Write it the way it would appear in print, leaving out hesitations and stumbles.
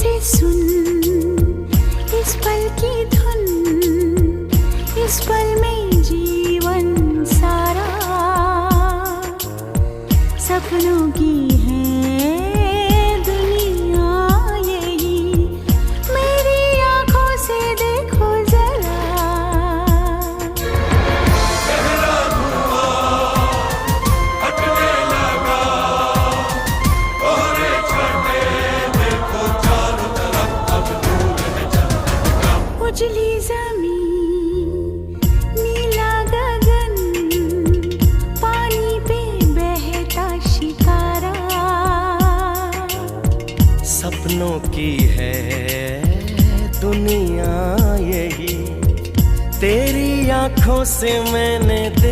से सुन इस पल की धुन, इस पल में जीवन सारा सपनों की है दुनिया यही, मेरी आंखों से देखो जरा। गहरा धुआं हटने लगा, कोहरे छटे देखो चारों तरफ, अब दूर है चंद्रमा। उजली जमीन, नीला गगन, पानी पे बहता शिकारा, सपनों की है दुनिया यही, तेरी आंखों से मैंने